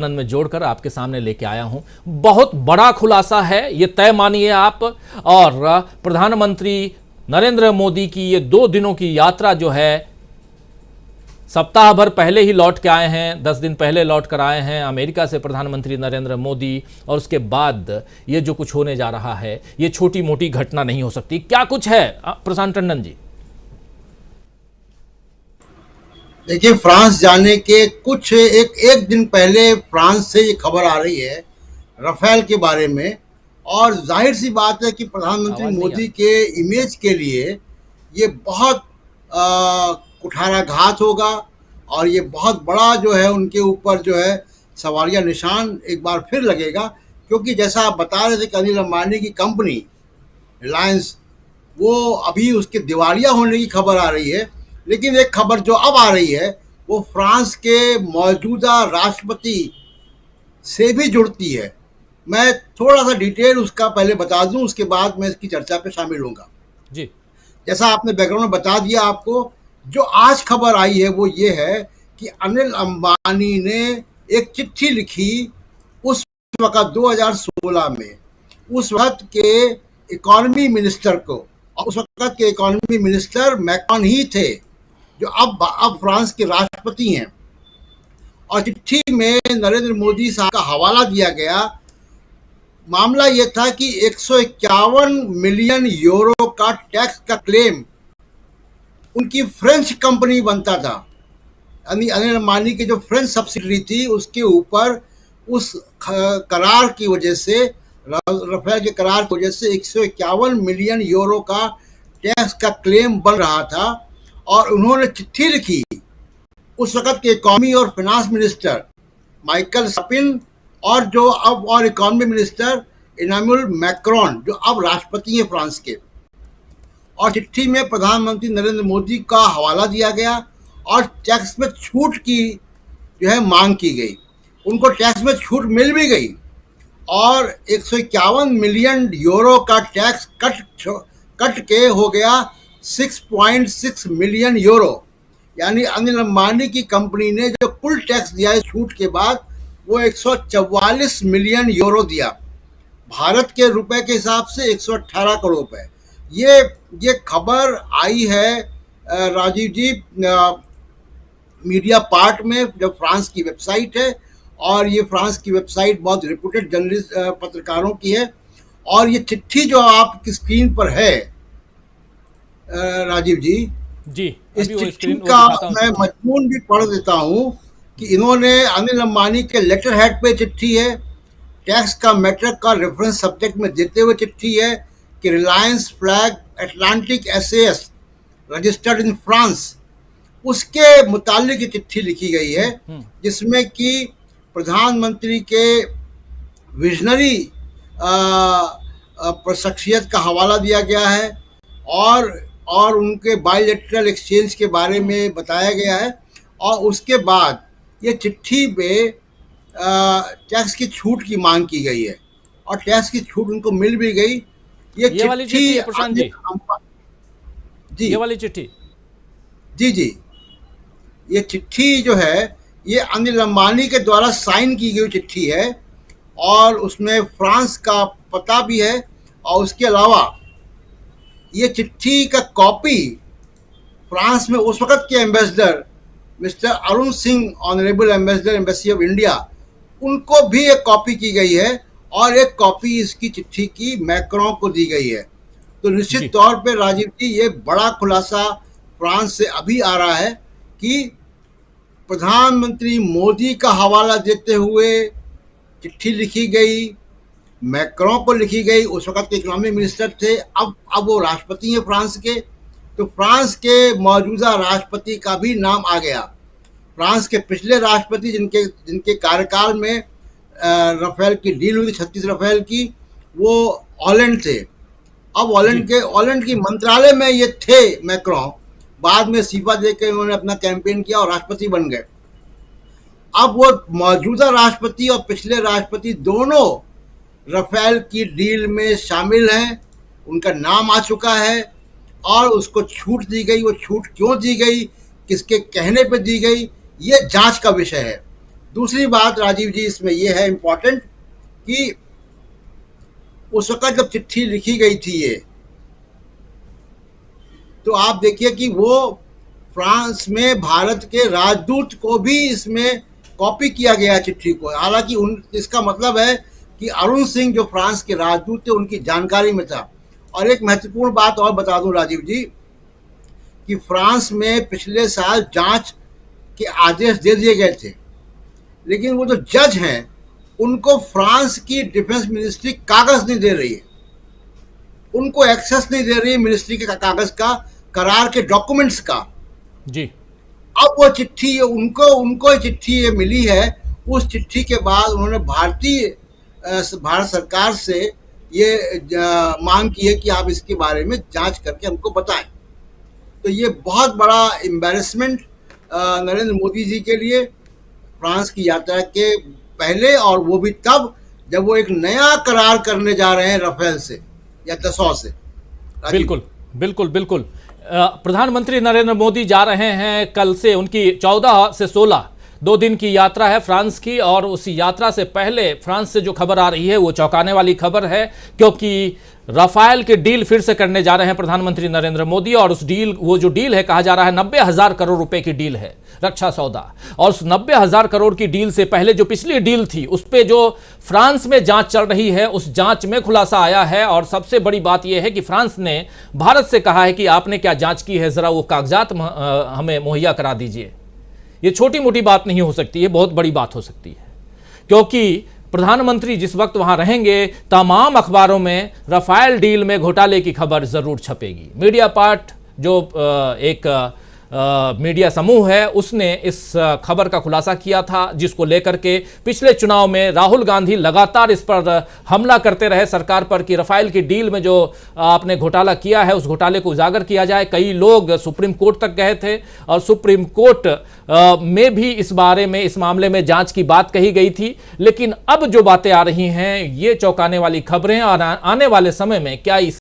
आनंद में जोड़कर आपके सामने लेके आया हूं। बहुत बड़ा खुलासा है ये, तय मानिए आप। और प्रधानमंत्री नरेंद्र मोदी की ये 2 दिनों की यात्रा जो है, सप्ताह भर पहले ही लौट के आए हैं, 10 दिन पहले लौट कर आए हैं अमेरिका से प्रधानमंत्री नरेंद्र मोदी। और उसके बाद ये जो कुछ होने जा रहा है, ये छोटी मोटी घटना नहीं हो सकती। क्या कुछ है प्रशांत टंडन जी? देखिए, फ्रांस जाने के कुछ एक दिन पहले फ्रांस से ये खबर आ रही है राफेल के बारे में। और जाहिर सी बात है कि प्रधानमंत्री आवाज नहीं आ मोदी के इमेज के लिए ये बहुत कुठाराघात होगा। और ये बहुत बड़ा जो है उनके ऊपर जो है सवालिया निशान एक बार फिर लगेगा। क्योंकि जैसा आप बता रहे थे कि अनिल अंबानी की कंपनी रिलायंस, वो अभी उसके दिवालिया होने की खबर आ रही है। लेकिन एक खबर जो अब आ रही है वो फ्रांस के मौजूदा राष्ट्रपति से भी जुड़ती है। मैं थोड़ा सा डिटेल उसका पहले बता दूं, उसके बाद मैं इसकी चर्चा पे शामिल होऊंगा। जी। जैसा आपने बैकग्राउंड में बता दिया, आपको जो आज खबर आई है वो ये है कि अनिल अंबानी ने एक चिट्ठी लिखी उस वक्त 2016 में उस वक्त के इकोनॉमी मिनिस्टर को। और उस वक्त के इकोनॉमी मिनिस्टर मैक्रॉन ही थे, जो अब फ्रांस के राष्ट्रपति हैं। और चिट्ठी में नरेंद्र मोदी साहब का हवाला दिया गया। मामला यह था कि 151 मिलियन यूरो का टैक्स का क्लेम उनकी फ्रेंच कंपनी बनता था, यानी अनिल अंबानी की जो फ्रेंच सब्सिडरी थी उसके ऊपर उस करार की वजह से, राफेल के करार की वजह से 151 मिलियन यूरो का टैक्स का क्लेम बन रहा था। और उन्होंने चिट्ठी लिखी उस वक्त के इकोनॉमी और फाइनेंस मिनिस्टर माइकल सपिन और जो अब और इकोनॉमी मिनिस्टर इमानुएल मैक्रोन, जो अब राष्ट्रपति हैं फ्रांस के। और चिट्ठी में प्रधानमंत्री नरेंद्र मोदी का हवाला दिया गया और टैक्स में छूट की जो है मांग की गई। उनको टैक्स में छूट मिल भी गई और 151 मिलियन यूरो का टैक्स कट के हो गया 6.6 मिलियन यूरो। यानी अनिल अंबानी की कंपनी ने जो कुल टैक्स दिया है छूट के बाद, वो 144 मिलियन यूरो दिया। भारत के रुपए के हिसाब से 118 करोड़ रुपए। ये खबर आई है राजीव जी मीडिया पार्ट में, जो फ्रांस की वेबसाइट है। और ये फ्रांस की वेबसाइट बहुत रिप्यूटेड जर्नलिस्ट पत्रकारों की है। और ये चिट्ठी जो आपकी स्क्रीन पर है राजीव जी, इस चिट्ठी का मैं मजमून भी पढ़ देता हूँ कि इन्होंने अनिल अंबानी के लेटर हेड पे चिट्ठी है, टैक्स का मैटर का रेफरेंस सब्जेक्ट में देते हुए चिट्ठी है कि Reliance flag Atlantic SAS registered in France, उसके मुतालिक चिट्ठी लिखी गई है, जिसमें कि प्रधानमंत्री के विजनरी शख्सियत का हवाला दिया गया है और उनके बायलैटरल एक्सचेंज के बारे में बताया गया है। और उसके बाद ये चिट्ठी पे टैक्स की छूट की मांग की गई है और टैक्स की छूट उनको मिल भी गई। ये वाली चिट्ठी प्रशांत जी, जी ये वाली चिट्ठी, जी ये चिट्ठी जो है ये अनिल अंबानी के द्वारा साइन की गई चिट्ठी है और उसमें फ्रांस का पता भी है। और उसके अलावा ये चिट्ठी का कॉपी फ्रांस में उस वक्त के ambassador mister Arun Singh, honourable ambassador embassy of India, उनको भी एक कॉपी की गई है और एक कॉपी इसकी चिट्ठी की मैक्रोन को दी गई है। तो निश्चित तौर पे राजीव जी, ये बड़ा खुलासा फ्रांस से अभी आ रहा है कि प्रधानमंत्री मोदी का हवाला देते हुए चिट्ठी लिखी गई, मैक्रोन को लिखी गई। उस वक्त के इकोनॉमिक मिनिस्टर थे, अब वो राष्ट्रपति हैं फ्रांस के। तो फ्रांस के मौजूदा राष्ट्रपति का भी नाम आ गया। फ्रांस के पिछले राष्ट्रपति जिनके कार्यकाल में राफेल की डील हुई 36 राफेल की, वो हॉलैंड थे। अब हॉलैंड की मंत्रालय में ये थे मैक्रोन, बाद में इस्तीफा देकर उन्होंने अपना कैंपेन किया और राष्ट्रपति बन गए। अब वो मौजूदा राष्ट्रपति और पिछले राष्ट्रपति दोनों राफेल की डील में शामिल हैं, उनका नाम आ चुका है और उसको छूट दी गई। वो छूट क्यों दी गई, किसके कहने पे दी गई, ये जांच का विषय है। दूसरी बात राजीव जी इसमें यह है इम्पोर्टेंट कि उस वक्त जब चिट्ठी लिखी गई थी ये, तो आप देखिए कि वो फ्रांस में भारत के राजदूत को भी इसमें कॉपी किया गया चिट्ठी को। हालांकि इसका मतलब है कि अरुण सिंह जो फ्रांस के राजदूत थे उनकी जानकारी में था। और एक महत्वपूर्ण बात और बता दूं राजीव जी कि फ्रांस में पिछले साल जांच के आदेश दे दिए गए थे, लेकिन वो जो जज हैं उनको फ्रांस की डिफेंस मिनिस्ट्री कागज नहीं दे रही है, उनको एक्सेस नहीं दे रही है मिनिस्ट्री के कागज का, करार के डॉक्यूमेंट्स का। जी। अब वो चिट्ठी उनको चिट्ठी ये मिली है। उस चिट्ठी के बाद उन्होंने भारत सरकार से ये मांग की है कि आप इसके बारे में जांच करके हमको बताएं। तो ये बहुत बड़ा एम्बैरेसमेंट नरेंद्र मोदी जी के लिए फ्रांस की यात्रा के पहले, और वो भी तब जब वो एक नया करार करने जा रहे हैं राफेल से या दसॉ से। बिल्कुल बिल्कुल बिल्कुल। प्रधानमंत्री नरेंद्र मोदी जा रहे हैं कल से, उनकी 14 से 16 2 दिन की यात्रा है फ्रांस की। और उस यात्रा से पहले फ्रांस से जो खबर आ रही है वो चौंकाने वाली खबर है, क्योंकि राफेल के डील फिर से करने जा रहे हैं प्रधानमंत्री नरेंद्र मोदी। और उस डील, वो जो डील है, कहा जा रहा है 90,000 करोड़ रुपए की डील है, रक्षा सौदा। और उस 90,000 करोड़ की डील से पहले जो पिछली डील थी उस पे जो फ्रांस में जांच चल रही है, उस जांच में खुलासा आया है। और सबसे बड़ी बात यह है कि फ्रांस ने भारत से कहा है कि आपने क्या जांच की है, जरा वो कागजात हमें मुहैया करा दीजिए। ये छोटी मोटी बात नहीं हो सकती है, बहुत बड़ी बात हो सकती है, क्योंकि प्रधानमंत्री जिस वक्त वहां रहेंगे तमाम अखबारों में राफेल डील में घोटाले की खबर जरूर छपेगी। मीडिया पार्ट जो एक मीडिया समूह है उसने इस खबर का खुलासा किया था, जिसको लेकर के पिछले चुनाव में राहुल गांधी लगातार इस पर हमला करते रहे सरकार पर कि राफेल की डील में जो आपने घोटाला किया है उस घोटाले को उजागर किया जाए। कई लोग सुप्रीम कोर्ट तक गए थे और सुप्रीम कोर्ट में भी इस बारे में, इस मामले में जांच की बात कही गई थी। लेकिन अब जो बातें आ रही हैं ये चौंकाने वाली खबरें, और आने वाले समय में क्या इस